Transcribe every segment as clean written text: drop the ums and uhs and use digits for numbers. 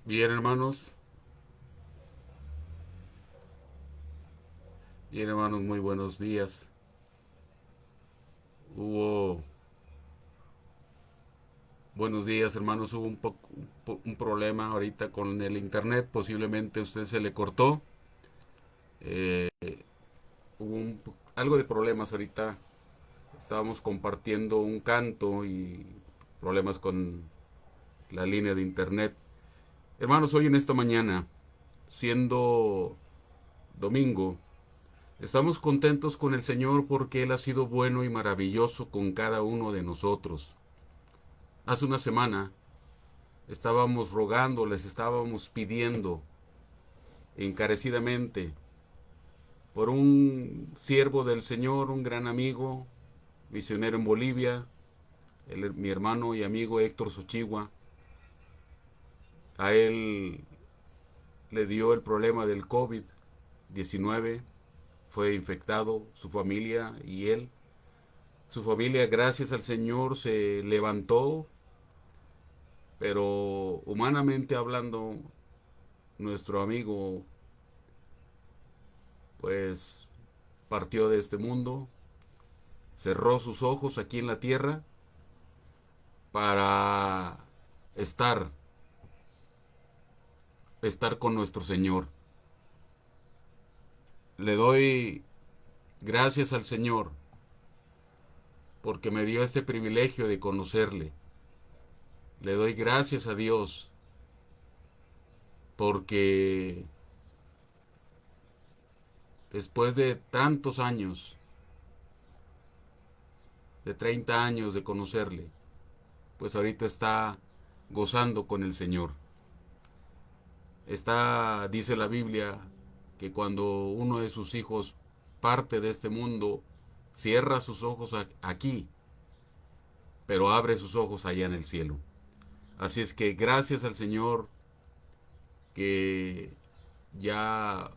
Bien, hermanos. Bien, hermanos, muy buenos días. Hubo buenos días, hermanos. Hubo un problema ahorita con el internet. Posiblemente a usted se le cortó. Eh, hubo algo de problemas ahorita. Estábamos compartiendo un canto y problemas con la línea de internet. Hermanos, hoy en esta mañana, siendo domingo, estamos contentos con el Señor porque Él ha sido bueno y maravilloso con cada uno de nosotros. Hace una semana estábamos rogando, les estábamos pidiendo encarecidamente por un siervo del Señor, un gran amigo, misionero en Bolivia, mi hermano y amigo Héctor Sochigua. A él le dio el problema del COVID-19, fue infectado, su familia y él. Su familia, gracias al Señor, se levantó, pero humanamente hablando, nuestro amigo pues partió de este mundo, cerró sus ojos aquí en la tierra para estar, estar con nuestro Señor. Le doy gracias al Señor porque me dio este privilegio de conocerle. Le doy gracias a Dios porque después de tantos años, de 30 años de conocerle, pues ahorita está gozando con el Señor. Está, dice la Biblia, que cuando uno de sus hijos parte de este mundo, cierra sus ojos aquí, pero abre sus ojos allá en el cielo. Así es que gracias al Señor que ya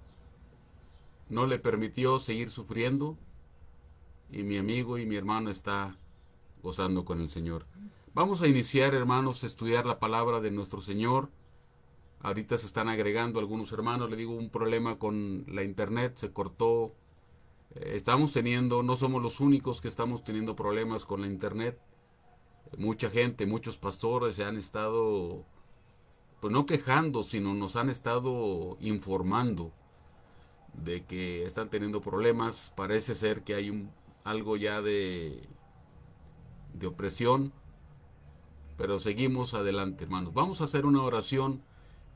no le permitió seguir sufriendo y mi amigo y mi hermano está gozando con el Señor. Vamos a iniciar, hermanos, a estudiar la palabra de nuestro Señor. Ahorita se están agregando algunos hermanos, le digo, un problema con la internet, se cortó. Estamos teniendo, no somos los únicos que estamos teniendo problemas con la internet. Mucha gente, muchos pastores se han estado, pues no quejando, sino nos han estado informando de que están teniendo problemas. Parece ser que hay algo ya de opresión, pero seguimos adelante, hermanos. Vamos a hacer una oración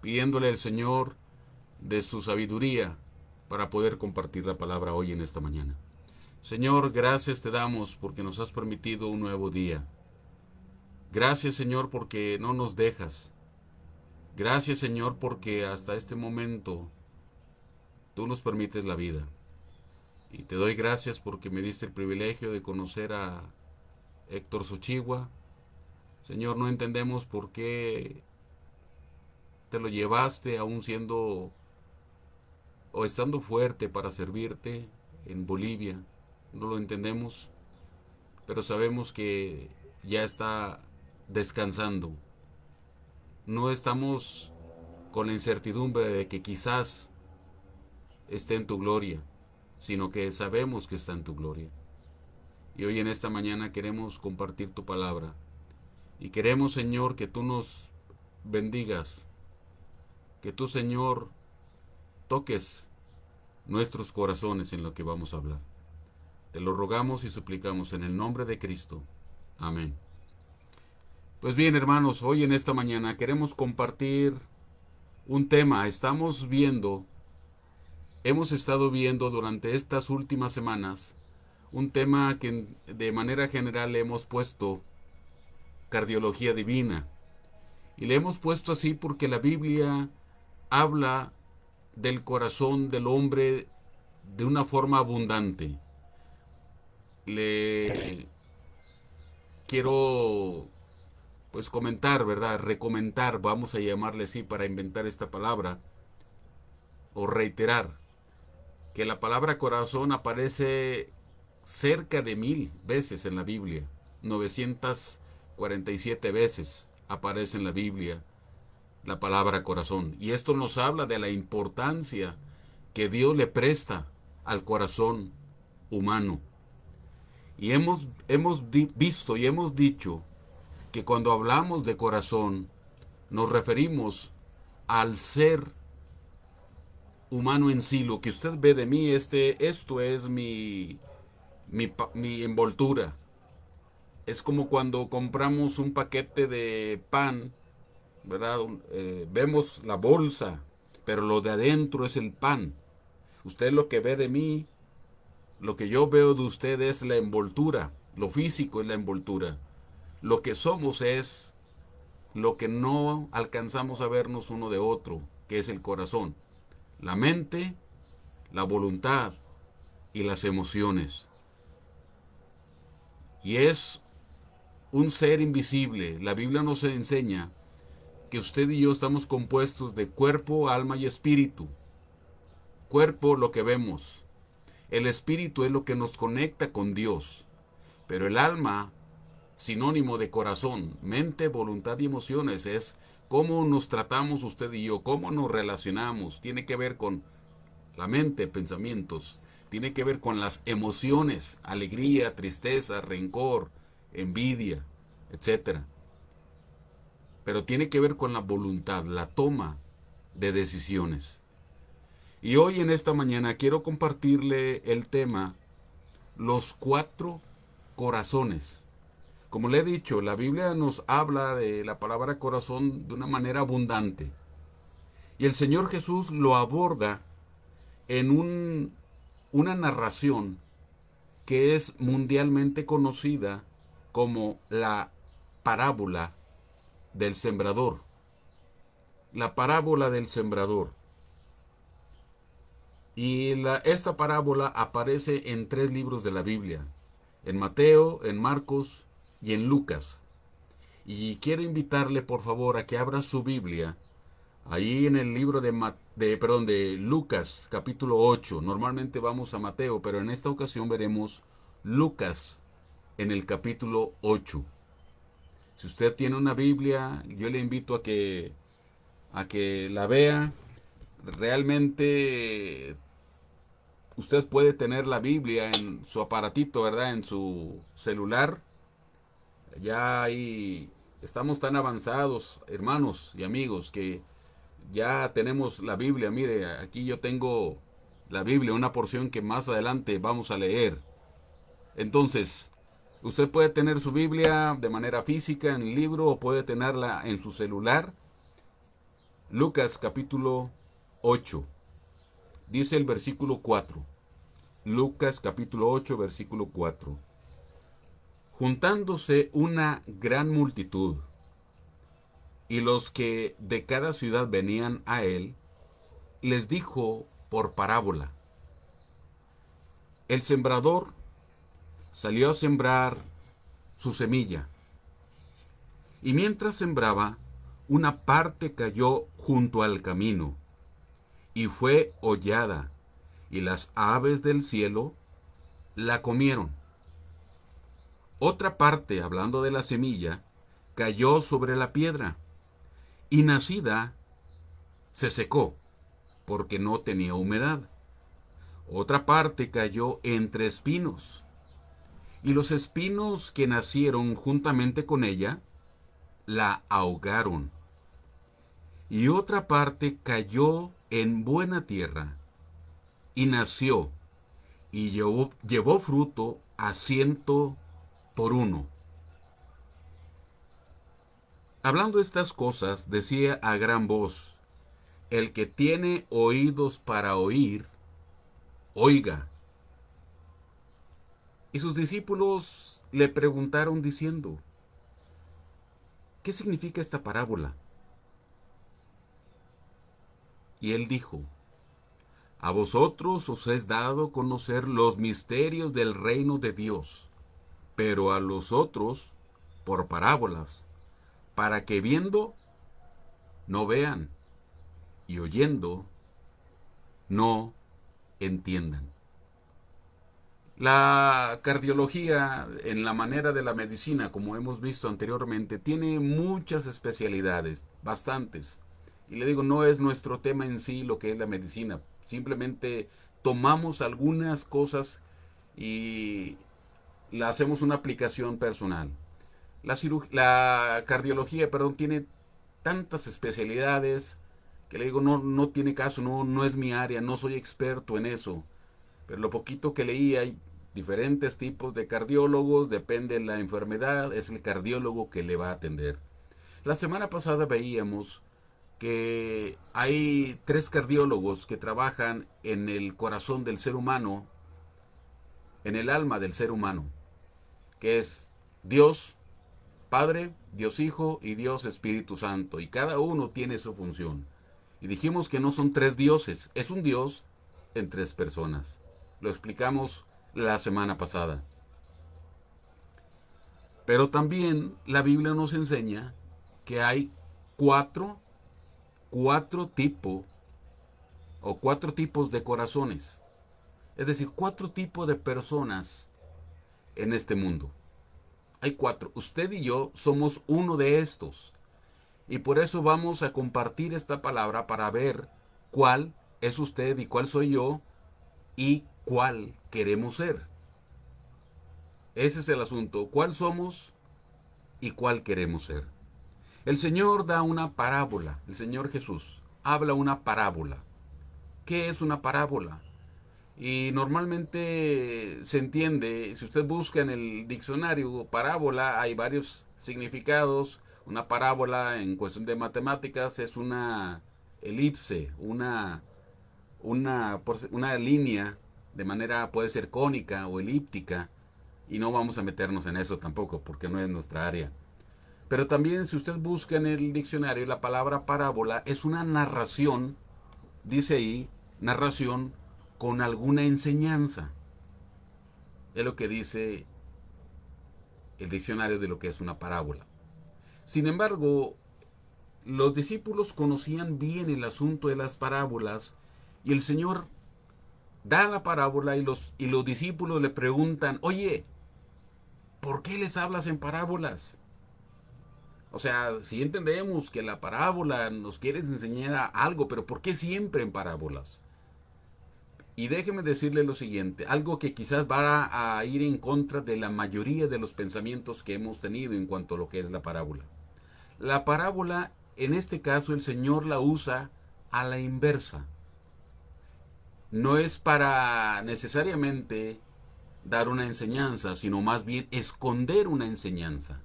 pidiéndole al Señor de su sabiduría para poder compartir la palabra hoy en esta mañana. Señor, gracias te damos porque nos has permitido un nuevo día. Gracias, Señor, porque no nos dejas. Gracias, Señor, porque hasta este momento tú nos permites la vida. Y te doy gracias porque me diste el privilegio de conocer a Héctor Sochigua. Señor, no entendemos por qué te lo llevaste aún siendo o estando fuerte para servirte en Bolivia. No lo entendemos, pero sabemos que ya está descansando. No estamos con la incertidumbre de que quizás esté en tu gloria, sino que sabemos que está en tu gloria. Y hoy en esta mañana queremos compartir tu palabra. Y queremos, Señor, que tú nos bendigas, que tú, Señor, toques nuestros corazones en lo que vamos a hablar. Te lo rogamos y suplicamos en el nombre de Cristo. Amén. Pues bien, hermanos, hoy en esta mañana queremos compartir un tema. Hemos estado viendo durante estas últimas semanas un tema que de manera general le hemos puesto cardiología divina. Y le hemos puesto así porque la Biblia habla del corazón del hombre de una forma abundante. Le quiero pues comentar, ¿verdad? Recomendar, vamos a llamarle así para inventar esta palabra, o reiterar, que la palabra corazón aparece cerca de 1000 veces en la Biblia, 947 veces aparece en la Biblia la palabra corazón. Y esto nos habla de la importancia que Dios le presta al corazón humano. Y hemos visto y hemos dicho que cuando hablamos de corazón nos referimos al ser humano en sí. Lo que usted ve de mí, esto es mi envoltura. Es como cuando compramos un paquete de pan, ¿verdad? Vemos la bolsa, pero lo de adentro es el pan. Usted lo que ve de mí, lo que yo veo de usted es la envoltura. Lo físico es la envoltura. Lo que somos es lo que no alcanzamos a vernos uno de otro, que es el corazón, la mente, la voluntad y las emociones. Y es un ser invisible. La Biblia nos enseña que usted y yo estamos compuestos de cuerpo, alma y espíritu. Cuerpo, lo que vemos. El espíritu es lo que nos conecta con Dios. Pero el alma, sinónimo de corazón, mente, voluntad y emociones, es cómo nos tratamos usted y yo, cómo nos relacionamos. Tiene que ver con la mente, pensamientos. Tiene que ver con las emociones, alegría, tristeza, rencor, envidia, etcétera. Pero tiene que ver con la voluntad, la toma de decisiones. Y hoy en esta mañana quiero compartirle el tema los 4 corazones. Como le he dicho, la Biblia nos habla de la palabra corazón de una manera abundante. Y el Señor Jesús lo aborda en una narración que es mundialmente conocida como la parábola del sembrador. La parábola del sembrador. Y esta parábola aparece en 3 libros de la Biblia. En Mateo, en Marcos y en Lucas. Y quiero invitarle por favor a que abra su Biblia ahí en el libro de Lucas capítulo 8. Normalmente vamos a Mateo, pero en esta ocasión veremos Lucas en el capítulo 8. Si usted tiene una Biblia, yo le invito a que la vea. Realmente usted puede tener la Biblia en su aparatito, ¿verdad? En su celular. Ya ahí estamos tan avanzados, hermanos y amigos, que ya tenemos la Biblia. Mire, aquí yo tengo la Biblia, una porción que más adelante vamos a leer. Entonces, usted puede tener su Biblia de manera física en el libro o puede tenerla en su celular. Lucas capítulo 8. Dice el versículo 4. Lucas capítulo 8, versículo 4. Juntándose una gran multitud, y los que de cada ciudad venían a él, les dijo por parábola: el sembrador salió a sembrar su semilla, y mientras sembraba, una parte cayó junto al camino, y fue hollada, y las aves del cielo la comieron. Otra parte, hablando de la semilla, cayó sobre la piedra, y nacida se secó, porque no tenía humedad. Otra parte cayó entre espinos, y los espinos que nacieron juntamente con ella la ahogaron. Y otra parte cayó en buena tierra, y nació, y llevó fruto a 100 por 1. Hablando estas cosas, decía a gran voz: el que tiene oídos para oír, oiga. Y sus discípulos le preguntaron diciendo: ¿qué significa esta parábola? Y él dijo: a vosotros os es dado conocer los misterios del reino de Dios, pero a los otros por parábolas, para que viendo no vean, y oyendo no entiendan. La cardiología, en la manera de la medicina, como hemos visto anteriormente, tiene muchas especialidades, bastantes. Y le digo, no es nuestro tema en sí lo que es la medicina. Simplemente tomamos algunas cosas y le hacemos una aplicación personal. La cardiología, perdón, tiene tantas especialidades que le digo, no tiene caso, no es mi área, no soy experto en eso. Pero lo poquito que leí, hay diferentes tipos de cardiólogos, depende de la enfermedad, es el cardiólogo que le va a atender. La semana pasada veíamos que hay 3 cardiólogos que trabajan en el corazón del ser humano, en el alma del ser humano, que es Dios Padre, Dios Hijo y Dios Espíritu Santo, y cada uno tiene su función. Y dijimos que no son 3 dioses, es un Dios en 3 personas. Lo explicamos la semana pasada. Pero también la Biblia nos enseña que hay cuatro, cuatro tipos o 4 tipos de corazones. Es decir, 4 tipos de personas en este mundo. Hay 4. Usted y yo somos uno de estos. Y por eso vamos a compartir esta palabra para ver cuál es usted y cuál soy yo y cuál queremos ser. Ese es el asunto. ¿Cuál somos y cuál queremos ser? El Señor da una parábola. El Señor Jesús habla una parábola. ¿Qué es una parábola? Y normalmente se entiende, si usted busca en el diccionario parábola, hay varios significados. Una parábola en cuestión de matemáticas es una elipse, una línea de manera puede ser cónica o elíptica. Y no vamos a meternos en eso tampoco porque no es nuestra área. Pero también si usted busca en el diccionario la palabra parábola es una narración, dice ahí, narración con alguna enseñanza. Es lo que dice el diccionario de lo que es una parábola. Sin embargo, los discípulos conocían bien el asunto de las parábolas y el Señor da la parábola y los discípulos le preguntan, oye, ¿por qué les hablas en parábolas? O sea, si entendemos que la parábola nos quiere enseñar algo, pero ¿por qué siempre en parábolas? Y déjeme decirle lo siguiente, algo que quizás va a ir en contra de la mayoría de los pensamientos que hemos tenido en cuanto a lo que es la parábola. La parábola, en este caso, el Señor la usa a la inversa. No es para necesariamente dar una enseñanza, sino más bien esconder una enseñanza.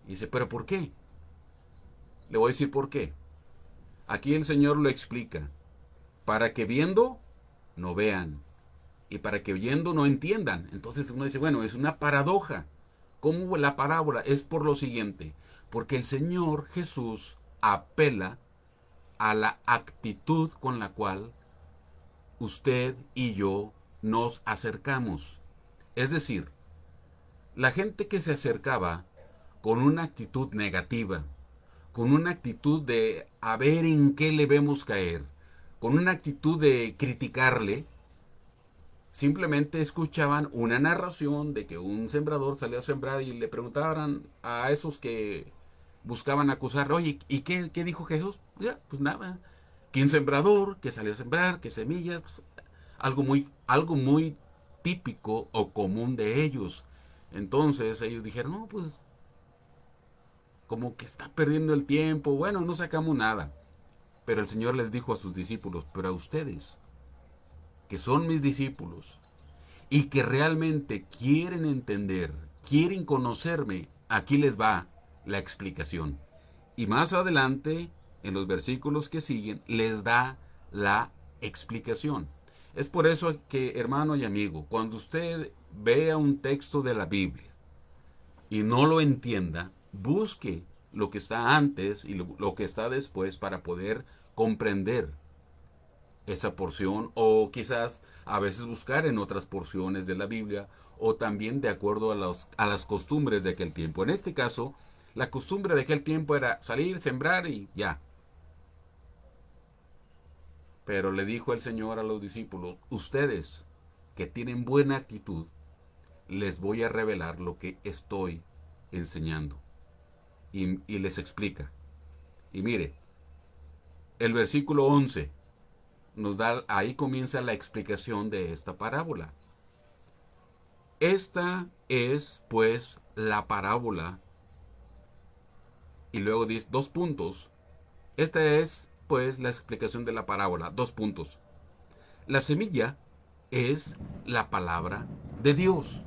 Y dice, ¿pero por qué? Le voy a decir por qué. Aquí el Señor lo explica. Para que viendo, no vean. Y para que oyendo, no entiendan. Entonces uno dice, bueno, es una paradoja. ¿Cómo la parábola? Es por lo siguiente. Porque el Señor Jesús apela a la actitud con la cual usted y yo nos acercamos. Es decir, la gente que se acercaba con una actitud negativa, con una actitud de a ver en qué le vemos caer, con una actitud de criticarle, simplemente escuchaban una narración de que un sembrador salió a sembrar y le preguntaban a esos que buscaban acusar, oye, ¿y qué dijo Jesús? Ya, pues nada, que un sembrador que salió a sembrar, que semillas, pues, algo muy típico o común de ellos. Entonces ellos dijeron, no, pues como que está perdiendo el tiempo, bueno, no sacamos nada. Pero el Señor les dijo a sus discípulos, pero a ustedes, que son mis discípulos, y que realmente quieren entender, quieren conocerme, aquí les va la explicación. Y más adelante, en los versículos que siguen, les da la explicación. Es por eso que, hermano y amigo, cuando usted vea un texto de la Biblia y no lo entienda, busque lo que está antes y lo que está después para poder comprender esa porción o quizás a veces buscar en otras porciones de la Biblia o también de acuerdo a las costumbres de aquel tiempo. En este caso, la costumbre de aquel tiempo era salir, sembrar y ya. Pero le dijo el Señor a los discípulos, ustedes que tienen buena actitud, les voy a revelar lo que estoy enseñando. Y les explica. Y mire, El versículo 11 nos da, ahí comienza la explicación de esta parábola. Esta es, pues, la parábola. Y luego dice, dos puntos. Esta es, pues, la explicación de la parábola. Dos puntos. La semilla es la palabra de Dios.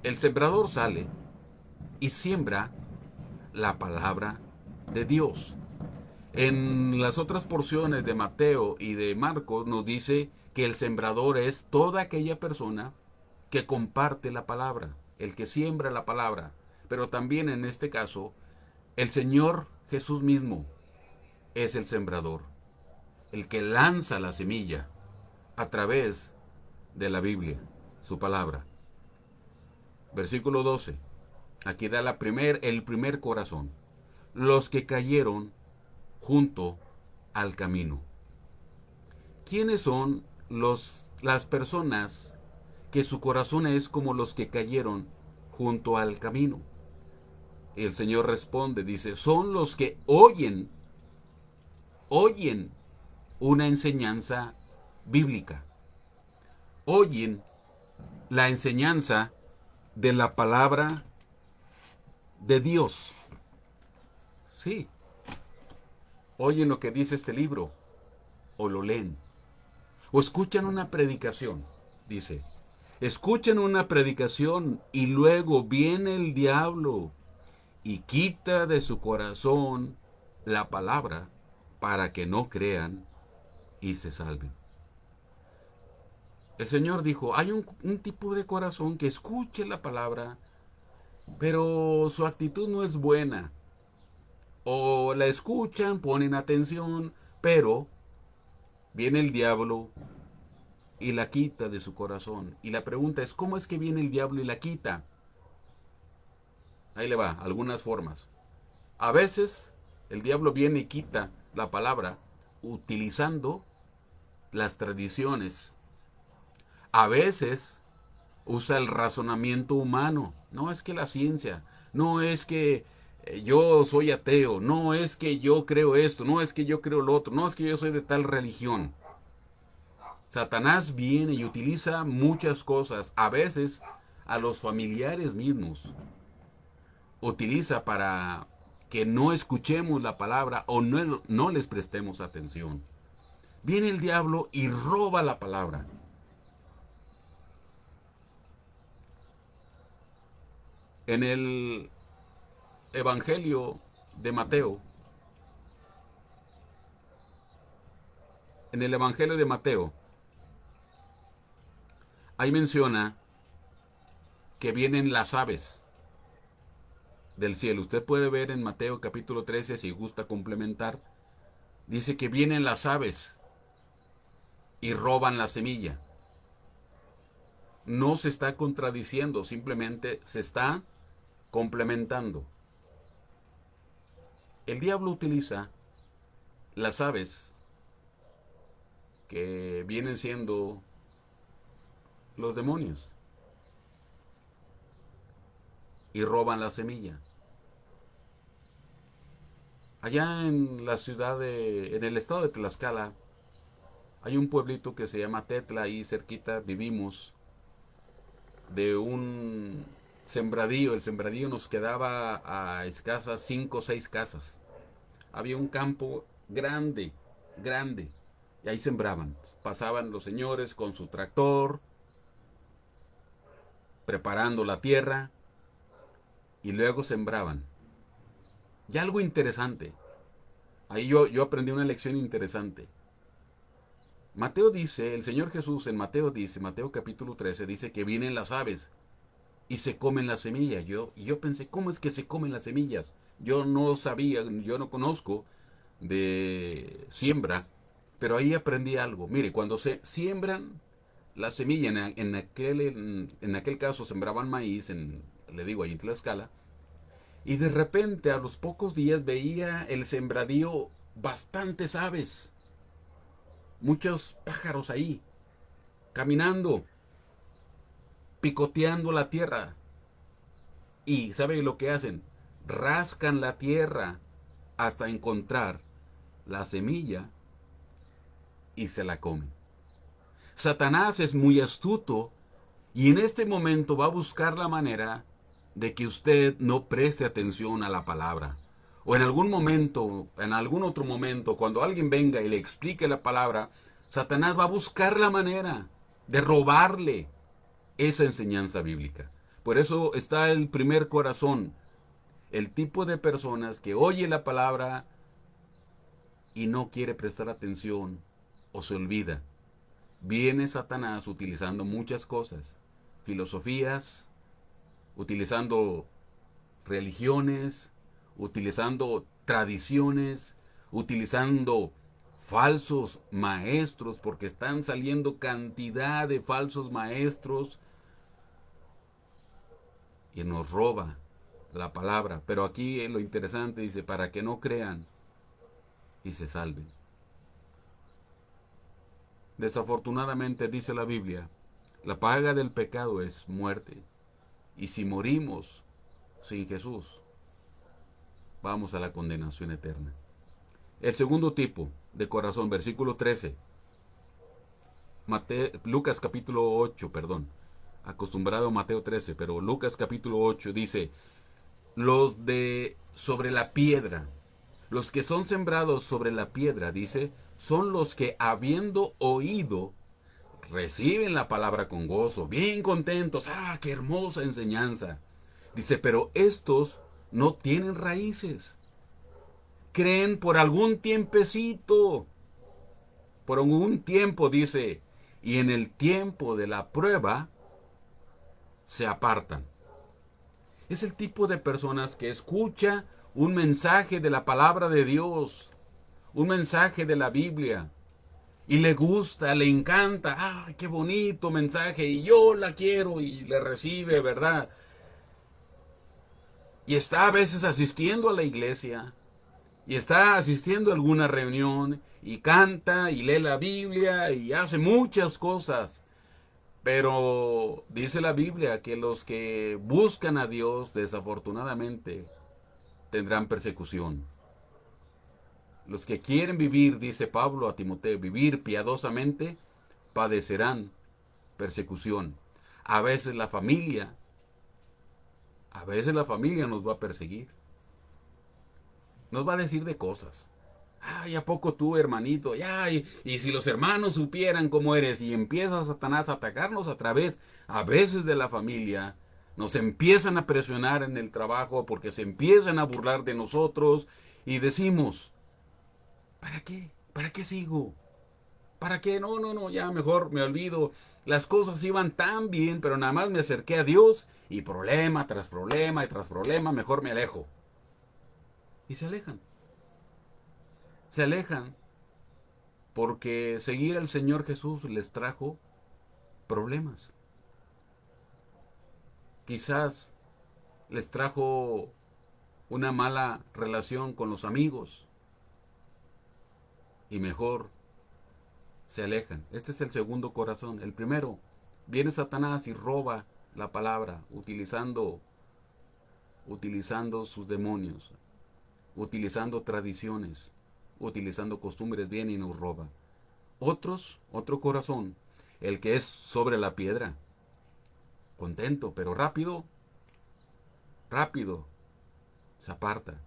El sembrador sale y siembra la palabra de Dios. En las otras porciones de Mateo y de Marcos nos dice que el sembrador es toda aquella persona que comparte la palabra, el que siembra la palabra. Pero también en este caso, el Señor Jesús mismo es el sembrador, el que lanza la semilla a través de la Biblia, su palabra. Versículo 12. Aquí da el primer corazón. Los que cayeron junto al camino. ¿Quiénes son las personas que su corazón es como los que cayeron junto al camino? El Señor responde, dice, son los que oyen una enseñanza bíblica. Oyen la enseñanza de la palabra de Dios. Sí. Oyen lo que dice este libro, o lo leen, o escuchan una predicación, dice. Escuchan una predicación y luego viene el diablo y quita de su corazón la palabra para que no crean y se salven. El Señor dijo, hay un tipo de corazón que escuche la palabra, pero su actitud no es buena. O la escuchan, ponen atención, pero viene el diablo y la quita de su corazón. Y la pregunta es, ¿cómo es que viene el diablo y la quita? Ahí le va, algunas formas. A veces el diablo viene y quita la palabra utilizando las tradiciones. A veces usa el razonamiento humano. No es que la ciencia, no es que yo soy ateo, no es que yo creo esto, no es que yo creo lo otro, no es que yo soy de tal religión. Satanás viene y utiliza muchas cosas, a veces a los familiares mismos. Utiliza para que no escuchemos la palabra o no les prestemos atención. Viene el diablo y roba la palabra. En el Evangelio de Mateo, ahí menciona que vienen las aves del cielo. Usted puede ver en Mateo capítulo 13, si gusta complementar, dice que vienen las aves y roban la semilla. No se está contradiciendo, simplemente se está complementando. El diablo utiliza las aves, que vienen siendo los demonios, y roban la semilla. Allá en la en el estado de Tlaxcala, hay un pueblito que se llama Tetla, ahí cerquita vivimos de un sembradío. El sembradío nos quedaba a escasas 5 o 6 casas. Había un campo grande, grande, y ahí sembraban. Pasaban los señores con su tractor, preparando la tierra, y luego sembraban. Y algo interesante, ahí yo aprendí una lección interesante. Mateo dice, el Señor Jesús en Mateo dice, Mateo capítulo 13, dice que vienen las aves y se comen las semillas. Y yo pensé, ¿cómo es que se comen las semillas? Yo no sabía, yo no conozco de siembra, pero ahí aprendí algo. Mire, cuando se siembran la semilla, en aquel caso sembraban maíz, le digo ahí en Tlaxcala, y de repente a los pocos días veía el sembradío bastantes aves, muchos pájaros ahí, caminando, picoteando la tierra. Y ¿sabe lo que hacen? Rascan la tierra hasta encontrar la semilla y se la comen. Satanás es muy astuto y en este momento va a buscar la manera de que usted no preste atención a la palabra. O en algún momento, en algún otro momento, cuando alguien venga y le explique la palabra, Satanás va a buscar la manera de robarle esa enseñanza bíblica. Por eso está el primer corazón, el tipo de personas que oye la palabra y no quiere prestar atención o se olvida. Viene Satanás utilizando muchas cosas, filosofías, utilizando religiones, utilizando tradiciones, utilizando falsos maestros, porque están saliendo cantidad de falsos maestros y nos roba la palabra. Pero aquí lo interesante dice, para que no crean y se salven. Desafortunadamente dice la Biblia, la paga del pecado es muerte. Y si morimos sin Jesús, vamos a la condenación eterna. El segundo tipo de corazón, versículo 13. Lucas capítulo 8, perdón. Acostumbrado a Mateo 13, pero Lucas capítulo 8 dice, los de sobre la piedra, los que son sembrados sobre la piedra, dice, son los que habiendo oído, reciben la palabra con gozo, bien contentos. ¡Ah, qué hermosa enseñanza! Dice, pero estos no tienen raíces. Creen por algún tiempecito, por algún tiempo, dice, y en el tiempo de la prueba se apartan. Es el tipo de personas que escucha un mensaje de la palabra de Dios, un mensaje de la Biblia, y le gusta, le encanta. ¡Ay, qué bonito mensaje! Y yo la quiero, y le recibe, ¿verdad? Y está a veces asistiendo a la iglesia, y está asistiendo a alguna reunión, y canta, y lee la Biblia, y hace muchas cosas. Pero dice la Biblia que los que buscan a Dios, desafortunadamente, tendrán persecución. Los que quieren vivir, dice Pablo a Timoteo, vivir piadosamente, padecerán persecución. A veces la familia, nos va a perseguir. Nos va a decir de cosas. Ay, ¿a poco tú, hermanito? Y si los hermanos supieran cómo eres, y empieza Satanás a atacarnos a veces de la familia, nos empiezan a presionar en el trabajo porque se empiezan a burlar de nosotros y decimos, ¿para qué? ¿Para qué sigo? ¿Para qué? No, ya mejor me olvido. Las cosas iban tan bien, pero nada más me acerqué a Dios y problema tras problema y tras problema, mejor me alejo. Y se alejan. Se alejan porque seguir al Señor Jesús les trajo problemas. Quizás les trajo una mala relación con los amigos y mejor se alejan. Este es el segundo corazón. El primero, viene Satanás y roba la palabra utilizando sus demonios, utilizando tradiciones, utilizando costumbres, viene y nos roba. Otro corazón, el que es sobre la piedra, contento, pero rápido, se aparta.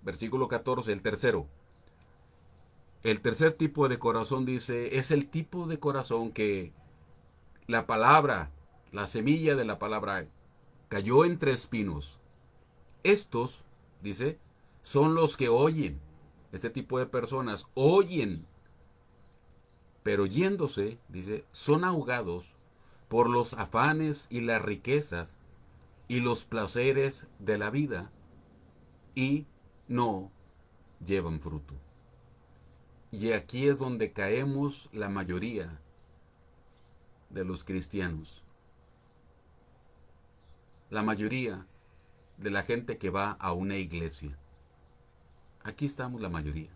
Versículo 14, el tercero. El tercer tipo de corazón dice, es el tipo de corazón que la palabra, la semilla de la palabra cayó entre espinos. Estos, dice, son los que oyen. Este tipo de personas oyen, pero yéndose, dice, son ahogados por los afanes y las riquezas y los placeres de la vida y no llevan fruto. Y aquí es donde caemos la mayoría de los cristianos. La mayoría de la gente que va a una iglesia. Aquí estamos la mayoría.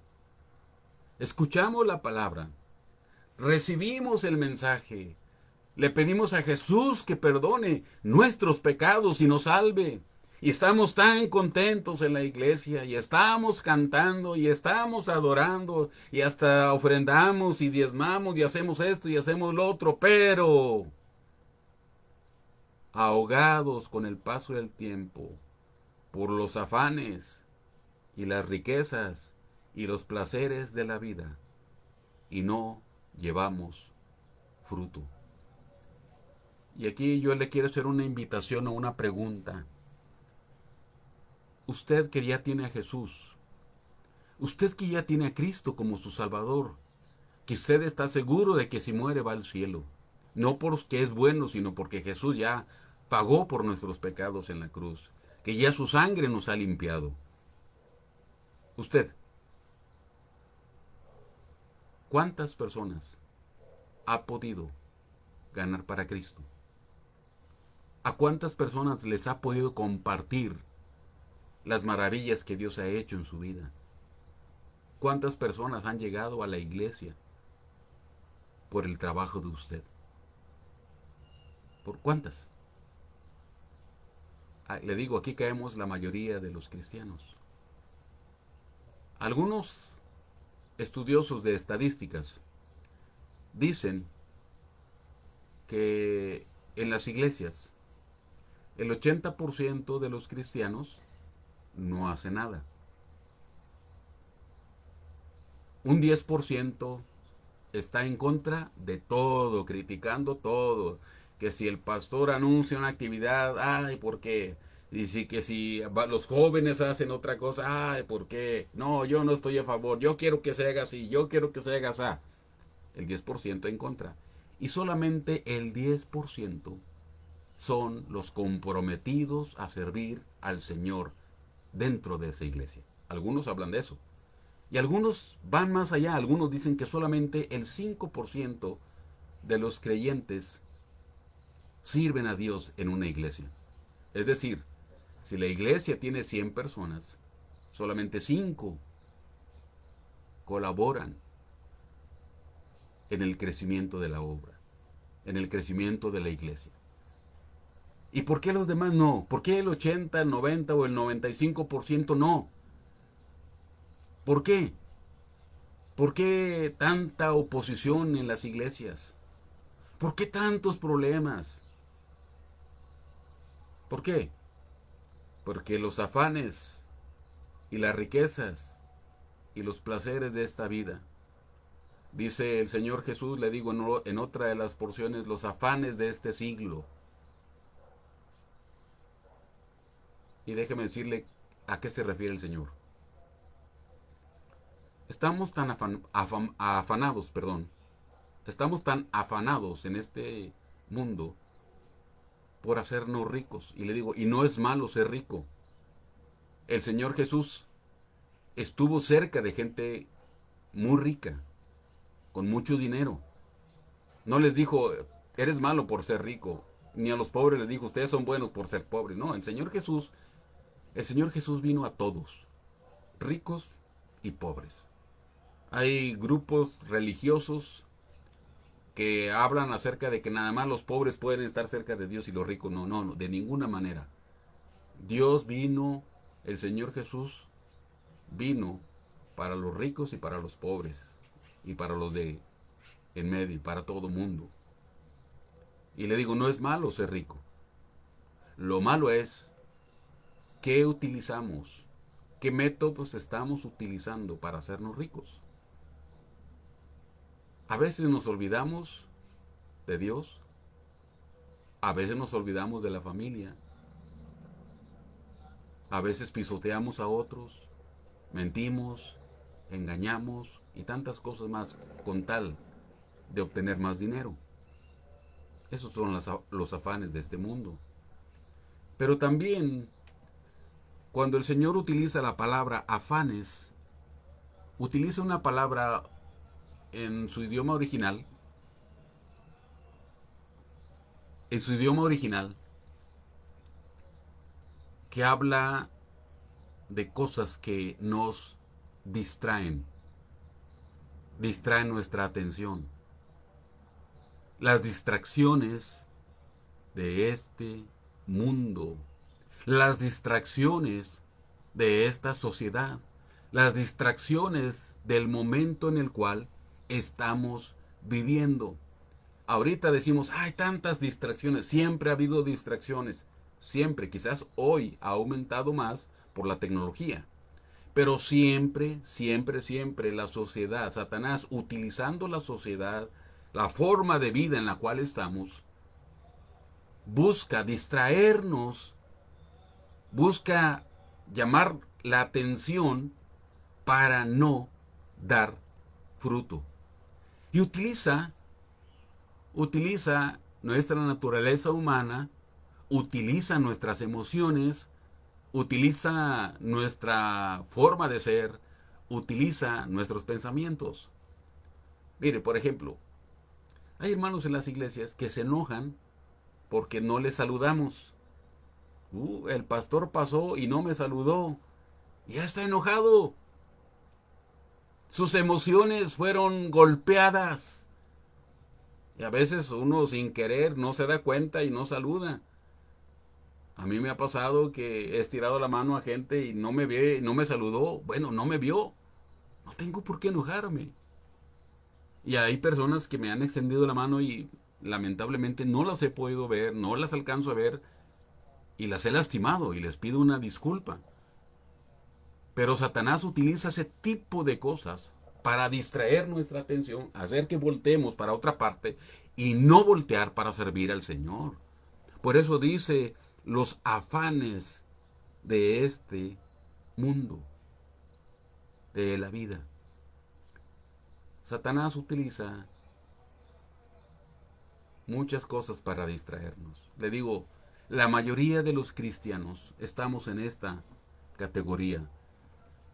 Escuchamos la palabra, recibimos el mensaje, le pedimos a Jesús que perdone nuestros pecados y nos salve. Y estamos tan contentos en la iglesia, y estamos cantando, y estamos adorando, y hasta ofrendamos y diezmamos, y hacemos esto y hacemos lo otro, pero ahogados con el paso del tiempo, por los afanes y las riquezas y los placeres de la vida, y no llevamos fruto. Y aquí yo le quiero hacer una invitación o una pregunta. Usted que ya tiene a Jesús, usted que ya tiene a Cristo como su Salvador, que usted está seguro de que si muere va al cielo, no porque es bueno, sino porque Jesús ya pagó por nuestros pecados en la cruz, que ya su sangre nos ha limpiado. Usted, ¿cuántas personas ha podido ganar para Cristo? ¿A cuántas personas les ha podido compartir las maravillas que Dios ha hecho en su vida? ¿Cuántas personas han llegado a la iglesia por el trabajo de usted? ¿Por cuántas? Le digo, aquí caemos la mayoría de los cristianos. Algunos estudiosos de estadísticas dicen que en las iglesias el 80% de los cristianos no hace nada. Un 10% está en contra de todo, criticando todo. Que si el pastor anuncia una actividad, ay, ¿por qué? Y si los jóvenes hacen otra cosa, ay, ¿por qué? No, yo no estoy a favor, yo quiero que se haga así, yo quiero que se haga así. El 10% en contra. Y solamente el 10% son los comprometidos a servir al Señor dentro de esa iglesia. Algunos hablan de eso. Y algunos van más allá. Algunos dicen que solamente el 5% de los creyentes sirven a Dios en una iglesia. Es decir, si la iglesia tiene 100 personas, solamente 5 colaboran en el crecimiento de la obra, en el crecimiento de la iglesia. ¿Y por qué los demás no? ¿Por qué el 80, el 90 o el 95% no? ¿Por qué? ¿Por qué tanta oposición en las iglesias? ¿Por qué tantos problemas? ¿Por qué? Porque los afanes y las riquezas y los placeres de esta vida, dice el Señor Jesús, le digo en otra de las porciones, los afanes de este siglo. Y déjeme decirle a qué se refiere el Señor. Estamos tan afanados, estamos tan afanados en este mundo por hacernos ricos. Y le digo, y no es malo ser rico. El Señor Jesús estuvo cerca de gente muy rica, con mucho dinero. No les dijo, eres malo por ser rico. Ni a los pobres les dijo, ustedes son buenos por ser pobres. No, el Señor Jesús vino a todos, ricos y pobres. Hay grupos religiosos que hablan acerca de que nada más los pobres pueden estar cerca de Dios y los ricos no, no, no, de ninguna manera. Dios vino, el Señor Jesús vino para los ricos y para los pobres y para los de en medio, para todo mundo. Y le digo, no es malo ser rico. Lo malo es qué utilizamos, qué métodos estamos utilizando para hacernos ricos. A veces nos olvidamos de Dios, a veces nos olvidamos de la familia, a veces pisoteamos a otros, mentimos, engañamos y tantas cosas más con tal de obtener más dinero. Esos son los afanes de este mundo. Pero también, cuando el Señor utiliza la palabra afanes, utiliza una palabra en su idioma original, que habla de cosas que nos distraen nuestra atención. Las distracciones de este mundo, las distracciones de esta sociedad, las distracciones del momento en el cual estamos viviendo. Ahorita decimos, hay tantas distracciones, siempre ha habido distracciones, siempre, quizás hoy ha aumentado más por la tecnología, pero siempre, siempre, siempre la sociedad, Satanás, utilizando la sociedad, la forma de vida en la cual estamos, busca distraernos, busca llamar la atención para no dar fruto. Y utiliza nuestra naturaleza humana, utiliza nuestras emociones, utiliza nuestra forma de ser, utiliza nuestros pensamientos. Mire, por ejemplo, hay hermanos en las iglesias que se enojan porque no les saludamos. El pastor pasó y no me saludó. Ya está enojado. Sus emociones fueron golpeadas. Y a veces uno sin querer no se da cuenta y no saluda. A mí me ha pasado que he estirado la mano a gente y no me ve, no me saludó. Bueno, no me vio. No tengo por qué enojarme. Y hay personas que me han extendido la mano y lamentablemente no las he podido ver, no las alcanzo a ver y las he lastimado y les pido una disculpa. Pero Satanás utiliza ese tipo de cosas para distraer nuestra atención, hacer que volteemos para otra parte y no voltear para servir al Señor. Por eso dice los afanes de este mundo, de la vida. Satanás utiliza muchas cosas para distraernos. Le digo, la mayoría de los cristianos estamos en esta categoría.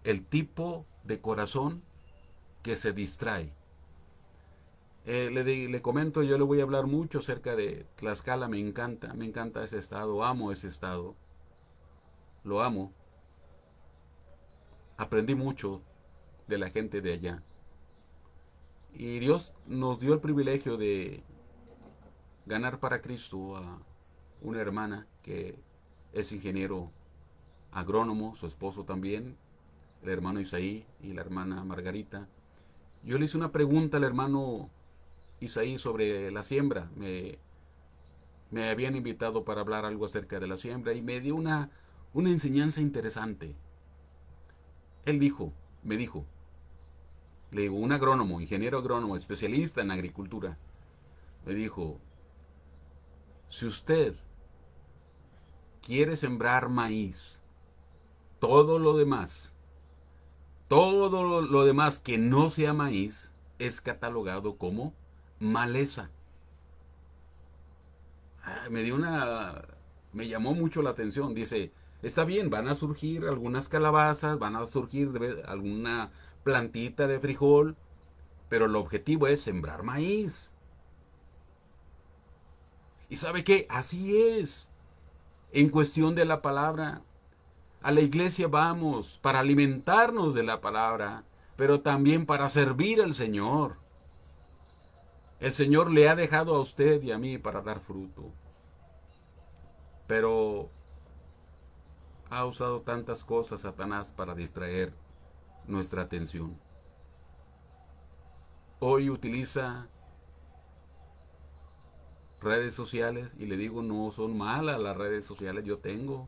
El tipo de corazón que se distrae. Le comento, yo le voy a hablar mucho acerca de Tlaxcala, me encanta ese estado, amo ese estado, lo amo. Aprendí mucho de la gente de allá. Y Dios nos dio el privilegio de ganar para Cristo a una hermana que es ingeniero agrónomo, su esposo también, el hermano Isaí y la hermana Margarita. Yo le hice una pregunta al hermano Isaí sobre la siembra. Me habían invitado para hablar algo acerca de la siembra y me dio una enseñanza interesante. Él me dijo, le digo, un agrónomo, ingeniero agrónomo, especialista en agricultura, me dijo, si usted quiere sembrar maíz, todo lo demás, todo lo demás que no sea maíz es catalogado como maleza. Me llamó mucho la atención. Dice, está bien, van a surgir algunas calabazas, van a surgir alguna plantita de frijol, pero el objetivo es sembrar maíz. ¿Y sabe qué? Así es. En cuestión de la palabra, a la iglesia vamos para alimentarnos de la palabra, pero también para servir al Señor. El Señor le ha dejado a usted y a mí para dar fruto. Pero ha usado tantas cosas Satanás para distraer nuestra atención. Hoy utiliza redes sociales y le digo, no son malas las redes sociales. Yo tengo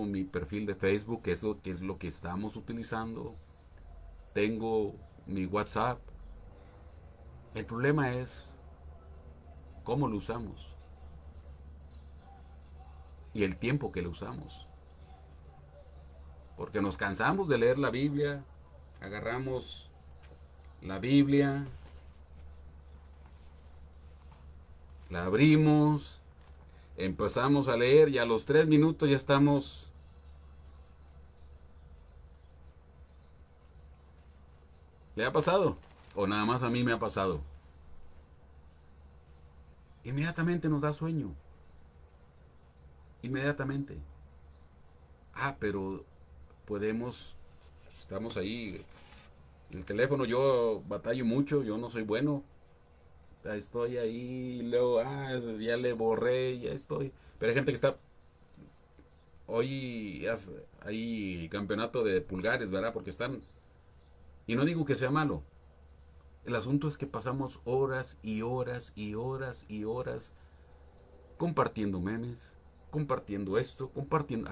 mi perfil de Facebook, que es lo que estamos utilizando. Tengo mi WhatsApp. El problema es cómo lo usamos y el tiempo que lo usamos. Porque nos cansamos de leer la Biblia, agarramos la Biblia, la abrimos, empezamos a leer y a los 3 minutos ya estamos. ¿Le ha pasado? ¿O nada más a mí me ha pasado? Inmediatamente nos da sueño. Inmediatamente. Pero estamos ahí. El teléfono yo batallo mucho, yo no soy bueno. Estoy ahí, luego, ya le borré, ya estoy. Pero hay gente que está hoy hay campeonato de pulgares, ¿verdad? Porque están... Y no digo que sea malo. El asunto es que pasamos horas y horas y horas y horas compartiendo memes, compartiendo esto, compartiendo...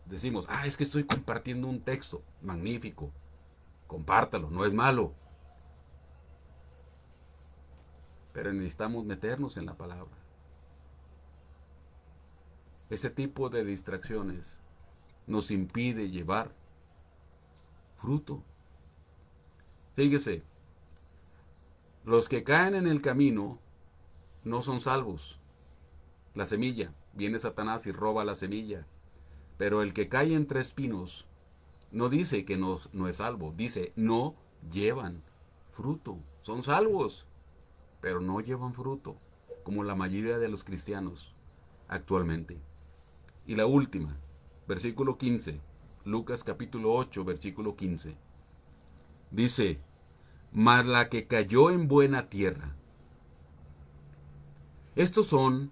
decimos, es que estoy compartiendo un texto. Magnífico. Compártalo, no es malo. Pero necesitamos meternos en la palabra. Ese tipo de distracciones nos impide llevar fruto. Fíjese, los que caen en el camino no son salvos. La semilla, viene Satanás y roba la semilla. Pero el que cae entre espinos no dice que no es salvo, dice no llevan fruto. Son salvos, pero no llevan fruto, como la mayoría de los cristianos actualmente. Y la última, versículo 15, Lucas capítulo 8, versículo 15. Dice, mas la que cayó en buena tierra. Estos son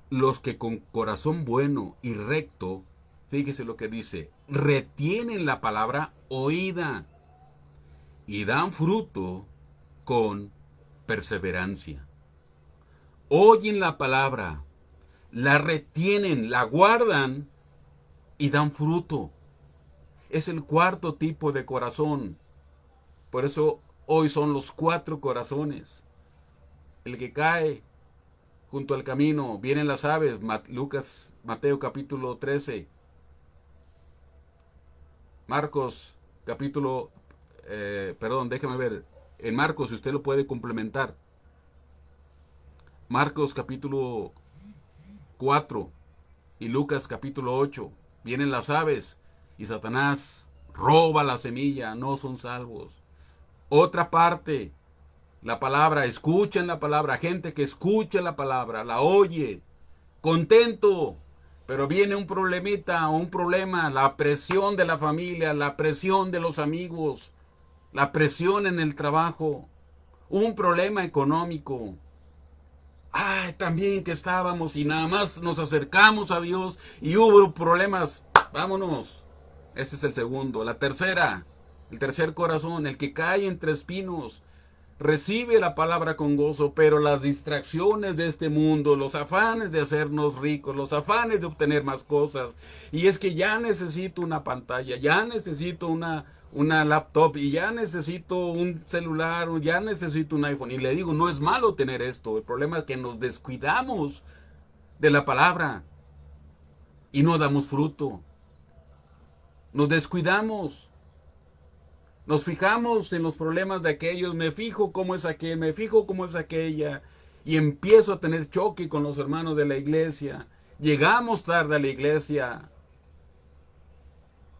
los que con corazón bueno y recto, fíjese lo que dice, retienen la palabra oída y dan fruto con perseverancia. Oyen la palabra, la retienen, la guardan y dan fruto. Es el cuarto tipo de corazón. Por eso hoy son los 4 corazones. El que cae junto al camino, vienen las aves, Mateo capítulo 13, Marcos capítulo, déjame ver, en Marcos, si usted lo puede complementar, Marcos capítulo 4 y Lucas capítulo 8, vienen las aves y Satanás roba la semilla, no son salvos. Otra parte, la palabra, escuchen la palabra, gente que escucha la palabra, la oye, contento, pero viene un problemita o un problema, la presión de la familia, la presión de los amigos, la presión en el trabajo, un problema económico. También que estábamos y nada más nos acercamos a Dios y hubo problemas, vámonos. Ese es el segundo. La tercera, el tercer corazón, el que cae entre espinos. Recibe la palabra con gozo, pero las distracciones de este mundo, los afanes de hacernos ricos, los afanes de obtener más cosas, y es que ya necesito una pantalla, ya necesito una laptop, y ya necesito un celular, o ya necesito un iPhone. Y le digo, no es malo tener esto, el problema es que nos descuidamos de la palabra y no damos fruto. Nos descuidamos. Nos fijamos en los problemas de aquellos, me fijo cómo es aquel, me fijo cómo es aquella, y empiezo a tener choque con los hermanos de la iglesia. Llegamos tarde a la iglesia.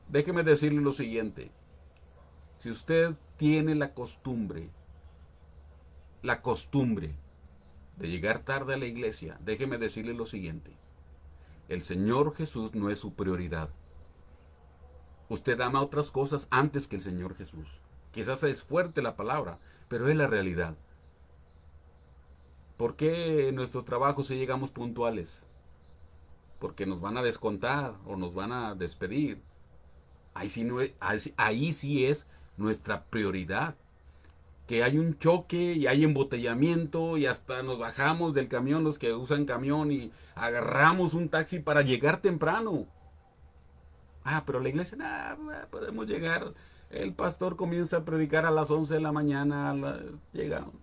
Déjeme decirle lo siguiente. Si usted tiene la costumbre de llegar tarde a la iglesia, déjeme decirle lo siguiente. El Señor Jesús no es su prioridad. Usted ama otras cosas antes que el Señor Jesús. Quizás es fuerte la palabra, pero es la realidad. ¿Por qué en nuestro trabajo si llegamos puntuales? Porque nos van a descontar o nos van a despedir. Ahí sí es nuestra prioridad. Que hay un choque y hay embotellamiento y hasta nos bajamos del camión los que usan camión y agarramos un taxi para llegar temprano. Pero la iglesia, podemos llegar. El pastor comienza a predicar a las 11 de la mañana. Llegamos.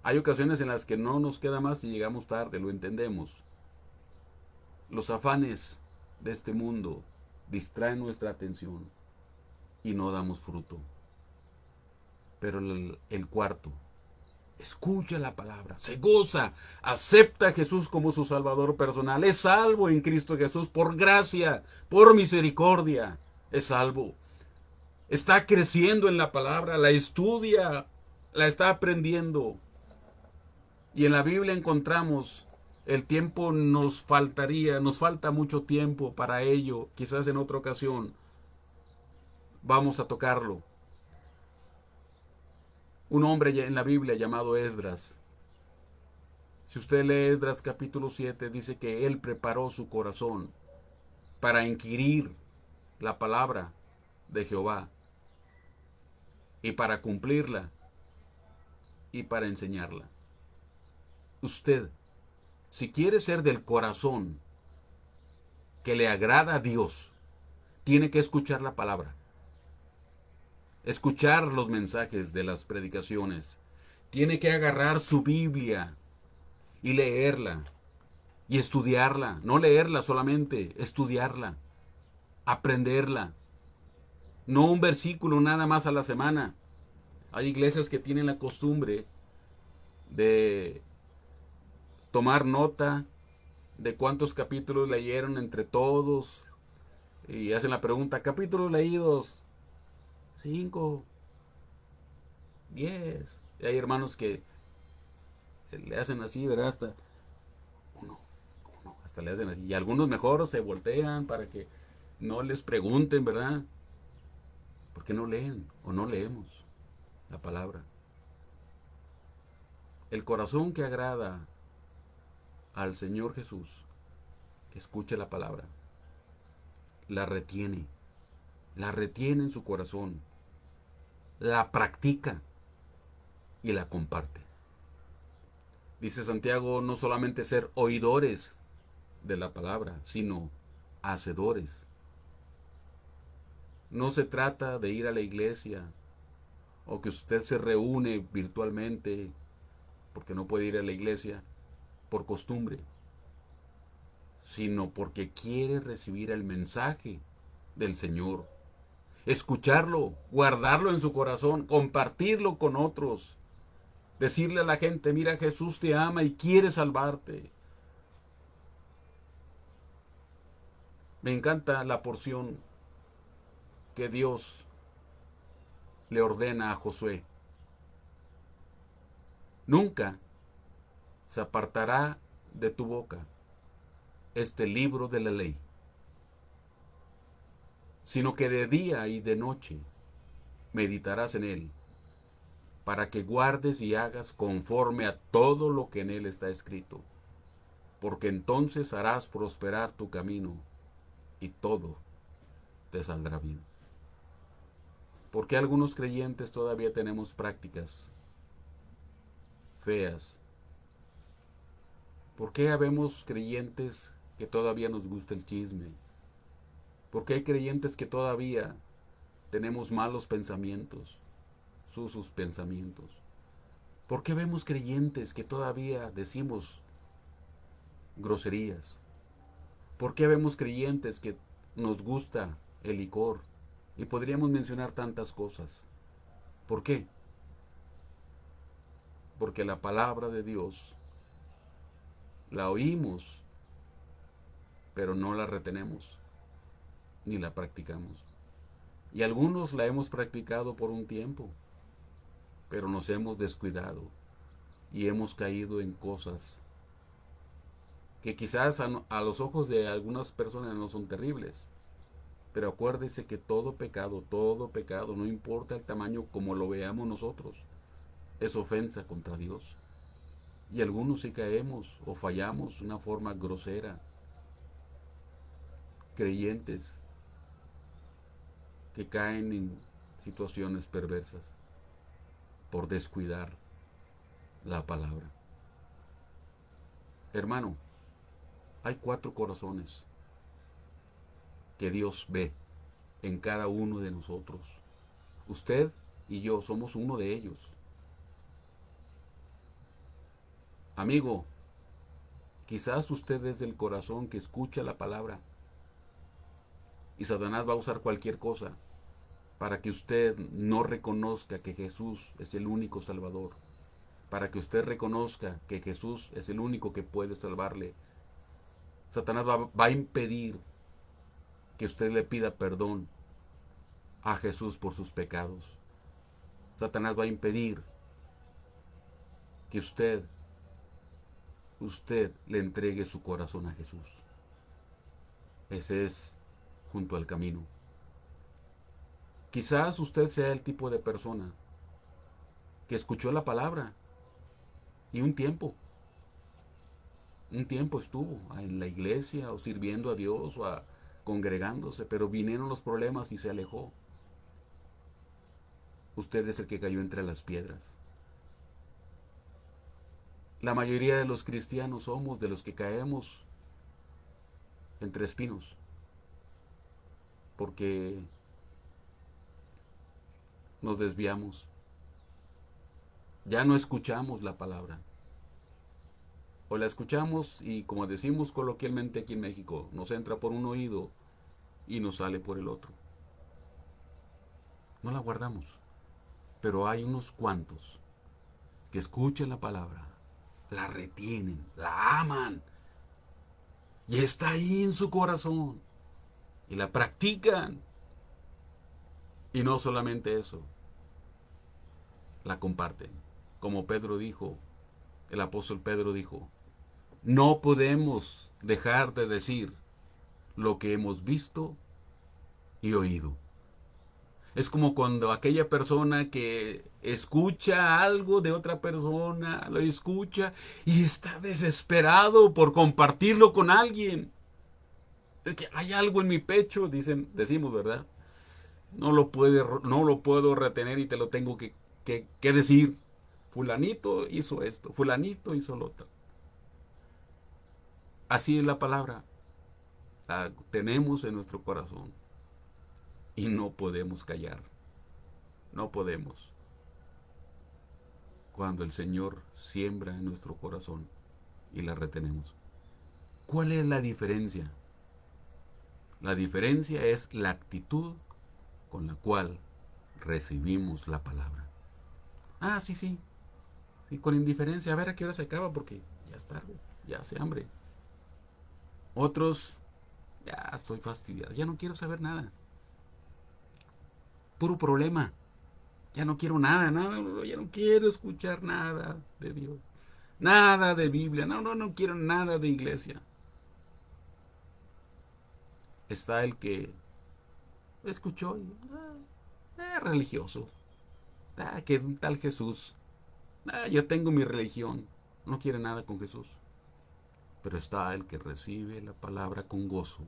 Hay ocasiones en las que no nos queda más y llegamos tarde, lo entendemos. Los afanes de este mundo distraen nuestra atención y no damos fruto. Pero el cuarto, escucha la palabra, se goza, acepta a Jesús como su Salvador personal, es salvo en Cristo Jesús por gracia, por misericordia, es salvo. Está creciendo en la palabra, la estudia, la está aprendiendo. Y en la Biblia encontramos el tiempo nos falta mucho tiempo para ello. Quizás en otra ocasión vamos a tocarlo. Un hombre en la Biblia llamado Esdras. Si usted lee Esdras capítulo 7, dice que él preparó su corazón para inquirir la palabra de Jehová y para cumplirla y para enseñarla. Usted, si quiere ser del corazón que le agrada a Dios, tiene que escuchar la palabra, escuchar los mensajes de las predicaciones, tiene que agarrar su Biblia y leerla y estudiarla, no leerla solamente, estudiarla, aprenderla, no un versículo nada más a la semana. Hay iglesias que tienen la costumbre de tomar nota de cuántos capítulos leyeron entre todos y hacen la pregunta, capítulos leídos, 5, 10. Y hay hermanos que le hacen así, ¿verdad? Hasta uno, hasta le hacen así. Y algunos mejor se voltean para que no les pregunten, ¿verdad? Porque no leen o no leemos la palabra. El corazón que agrada al Señor Jesús escucha la palabra, la retiene en su corazón, la practica y la comparte. Dice Santiago, no solamente ser oidores de la palabra, sino hacedores. No se trata de ir a la iglesia o que usted se reúne virtualmente porque no puede ir a la iglesia por costumbre, sino porque quiere recibir el mensaje del Señor, escucharlo, guardarlo en su corazón, compartirlo con otros, decirle a la gente, mira, Jesús te ama y quiere salvarte. Me encanta la porción que Dios le ordena a Josué. Nunca se apartará de tu boca este libro de la ley, sino que de día y de noche meditarás en él, para que guardes y hagas conforme a todo lo que en él está escrito, porque entonces harás prosperar tu camino y todo te saldrá bien. Porque algunos creyentes todavía tenemos prácticas feas. ¿Por qué habemos creyentes que todavía nos gusta el chisme? ¿Por qué hay creyentes que todavía tenemos malos pensamientos, sus pensamientos? ¿Por qué vemos creyentes que todavía decimos groserías? ¿Por qué vemos creyentes que nos gusta el licor? Y podríamos mencionar tantas cosas. ¿Por qué? Porque la palabra de Dios la oímos, pero no la retenemos, ni la practicamos. Y algunos la hemos practicado por un tiempo, pero nos hemos descuidado y hemos caído en cosas que quizás a los ojos de algunas personas no son terribles. Pero acuérdese que todo pecado, no importa el tamaño como lo veamos nosotros, es ofensa contra Dios. Y algunos sí caemos o fallamos de una forma grosera. Creyentes que caen en situaciones perversas por descuidar la palabra. Hermano, hay 4 corazones que Dios ve en cada uno de nosotros. Usted y yo somos uno de ellos. Amigo, quizás usted es del corazón que escucha la palabra y Satanás va a usar cualquier cosa para que usted no reconozca que Jesús es el único Salvador, para que usted reconozca que Jesús es el único que puede salvarle. Satanás va a impedir que usted le pida perdón a Jesús por sus pecados. Satanás va a impedir que usted le entregue su corazón a Jesús. Ese es junto al camino. Quizás usted sea el tipo de persona que escuchó la palabra y un tiempo estuvo en la iglesia o sirviendo a Dios congregándose, pero vinieron los problemas y se alejó. Usted es el que cayó entre las piedras. La mayoría de los cristianos somos de los que caemos entre espinos, porque nos desviamos. Ya no escuchamos la palabra. O la escuchamos y, como decimos coloquialmente aquí en México, nos entra por un oído y nos sale por el otro. No la guardamos. Pero hay unos cuantos que escuchan la palabra, la retienen, la aman y está ahí en su corazón y la practican. Y no solamente eso, la comparten. Como Pedro dijo, el apóstol Pedro dijo, no podemos dejar de decir lo que hemos visto y oído. Es como cuando aquella persona que escucha algo de otra persona, lo escucha y está desesperado por compartirlo con alguien. Es que hay algo en mi pecho, decimos, ¿verdad? No lo puedo retener y te lo tengo que decir. Fulanito hizo esto, fulanito hizo lo otro. Así es la palabra. La tenemos en nuestro corazón y no podemos callar. No podemos. Cuando el Señor siembra en nuestro corazón y la retenemos. ¿Cuál es la diferencia? La diferencia es la actitud con la cual recibimos la palabra. Ah, sí, sí. Sí, con indiferencia. A ver a qué hora se acaba porque ya es tarde. Ya hace hambre. Otros, ya estoy fastidiado. Ya no quiero saber nada. Puro problema. Ya no quiero nada, nada. Ya no quiero escuchar nada de Dios. Nada de Biblia. No, no, no quiero nada de iglesia. Está el que escuchó y, religioso. Que un tal Jesús. Yo tengo mi religión. No quiere nada con Jesús. Pero está el que recibe la palabra con gozo,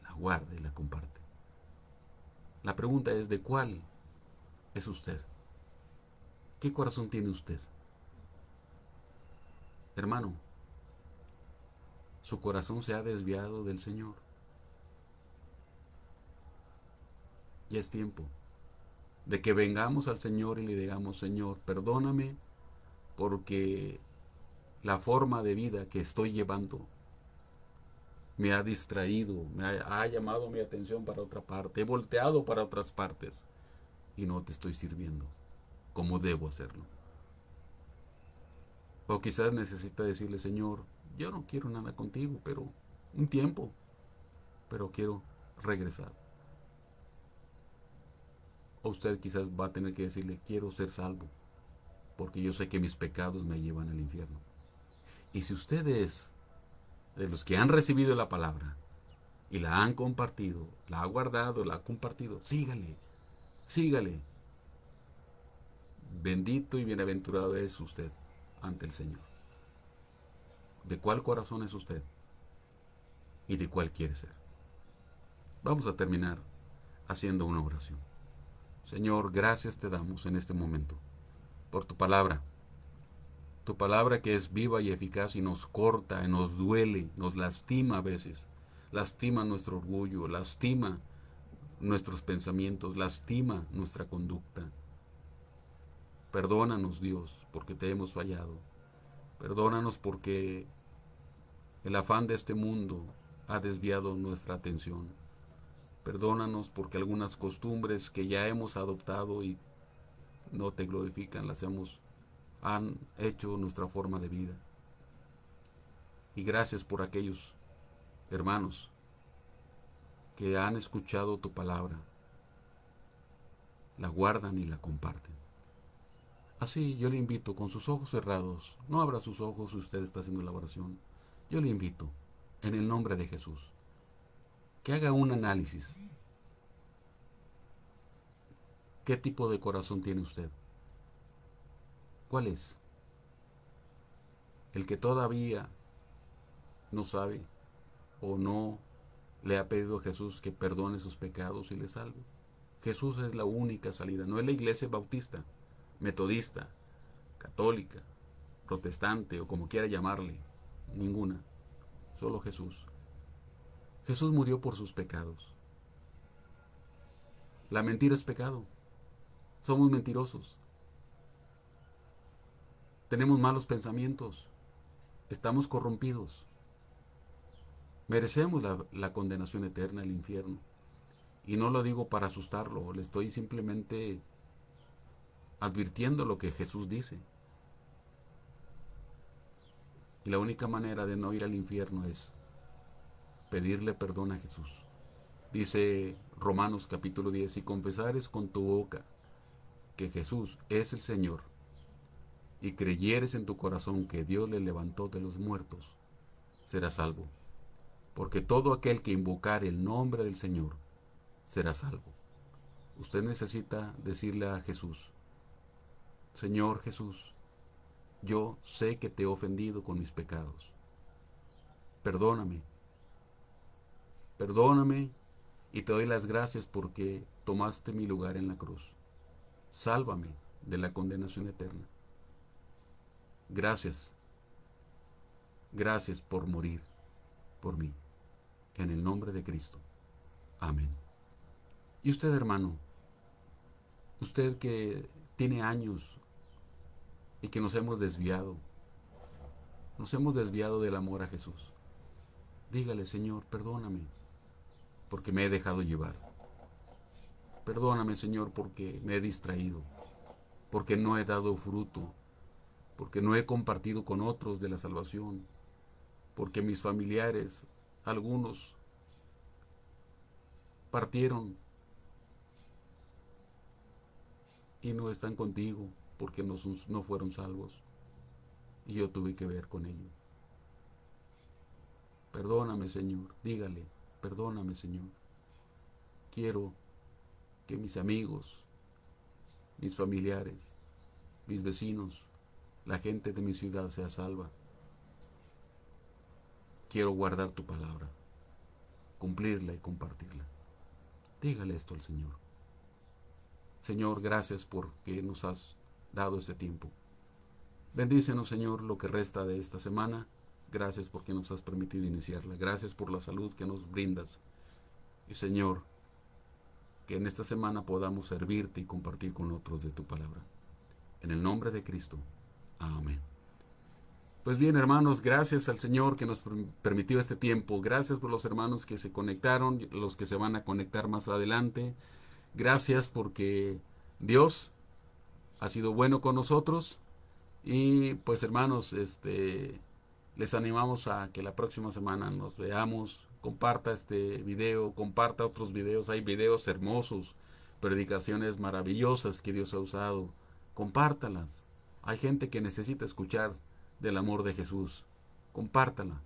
la guarda y la comparte. La pregunta es, ¿de cuál es usted? ¿Qué corazón tiene usted? Hermano, su corazón se ha desviado del Señor. Ya es tiempo de que vengamos al Señor y le digamos, Señor, perdóname porque la forma de vida que estoy llevando me ha distraído, ha llamado mi atención para otra parte, he volteado para otras partes y no te estoy sirviendo como debo hacerlo. O quizás necesita decirle, Señor, yo no quiero nada contigo, pero un tiempo, pero quiero regresar. O usted quizás va a tener que decirle, quiero ser salvo, porque yo sé que mis pecados me llevan al infierno. Y si usted es de los que han recibido la palabra y la han compartido, la ha guardado, la ha compartido, sígale, sígale. Bendito y bienaventurado es usted ante el Señor. ¿De cuál corazón es usted? ¿Y de cuál quiere ser? Vamos a terminar haciendo una oración. Señor, gracias te damos en este momento por tu palabra que es viva y eficaz y nos corta, y nos duele, nos lastima a veces, lastima nuestro orgullo, lastima nuestros pensamientos, lastima nuestra conducta. Perdónanos, Dios, porque te hemos fallado. Perdónanos porque el afán de este mundo ha desviado nuestra atención. Perdónanos porque algunas costumbres que ya hemos adoptado y no te glorifican, han hecho nuestra forma de vida. Y gracias por aquellos hermanos que han escuchado tu palabra, la guardan y la comparten. Así yo le invito con sus ojos cerrados, no abra sus ojos si usted está haciendo la oración. Yo le invito, en el nombre de Jesús, que haga un análisis. ¿Qué tipo de corazón tiene usted? ¿Cuál es? El que todavía no sabe o no le ha pedido a Jesús que perdone sus pecados y le salve. Jesús es la única salida, no es la iglesia bautista, metodista, católica, protestante o como quiera llamarle, ninguna, solo Jesús. Jesús murió por sus pecados. La mentira es pecado, somos mentirosos, tenemos malos pensamientos, estamos corrompidos, merecemos la condenación eterna, el infierno. Y no lo digo para asustarlo, le estoy simplemente advirtiendo lo que Jesús dice. Y la única manera de no ir al infierno es pedirle perdón a Jesús. Dice Romanos capítulo 10, si confesares con tu boca que Jesús es el Señor y creyeres en tu corazón que Dios le levantó de los muertos, serás salvo. Porque todo aquel que invocare el nombre del Señor será salvo. Usted necesita decirle a Jesús, Señor Jesús, yo sé que te he ofendido con mis pecados. Perdóname. Perdóname y te doy las gracias porque tomaste mi lugar en la cruz. Sálvame de la condenación eterna. Gracias. Gracias por morir por mí. En el nombre de Cristo. Amén. Y usted, hermano, usted que tiene años y que nos hemos desviado del amor a Jesús, dígale, Señor, perdóname porque me he dejado llevar. Perdóname, Señor, porque me he distraído, porque no he dado fruto, porque no he compartido con otros de la salvación, porque mis familiares, algunos, partieron y no están contigo porque no fueron salvos y yo tuve que ver con ellos. Perdóname, Señor, dígale, perdóname, Señor. Quiero que mis amigos, mis familiares, mis vecinos, la gente de mi ciudad sea salva. Quiero guardar tu palabra, cumplirla y compartirla. Dígale esto al Señor. Señor, gracias porque nos has dado este tiempo. Bendícenos, Señor, lo que resta de esta semana. Gracias porque nos has permitido iniciarla. Gracias por la salud que nos brindas. Y, Señor, que en esta semana podamos servirte y compartir con otros de tu palabra. En el nombre de Cristo. Amén. Pues bien, hermanos, gracias al Señor que nos permitió este tiempo. Gracias por los hermanos que se conectaron, los que se van a conectar más adelante. Gracias porque Dios ha sido bueno con nosotros. Y pues, hermanos, les animamos a que la próxima semana nos veamos. Comparta este video, comparta otros videos. Hay videos hermosos, predicaciones maravillosas que Dios ha usado. Compártalas. Hay gente que necesita escuchar del amor de Jesús. Compártala.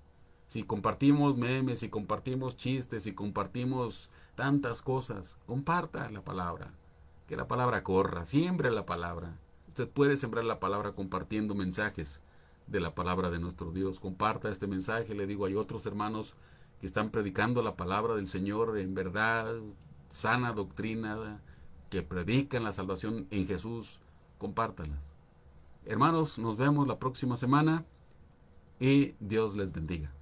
Si compartimos memes, si compartimos chistes, si compartimos tantas cosas, comparta la palabra. Que la palabra corra, siembre la palabra. Usted puede sembrar la palabra compartiendo mensajes de la palabra de nuestro Dios. Comparta este mensaje. Le digo, hay otros hermanos que están predicando la palabra del Señor en verdad, sana doctrina, que predican la salvación en Jesús. Compártalas. Hermanos, nos vemos la próxima semana y Dios les bendiga.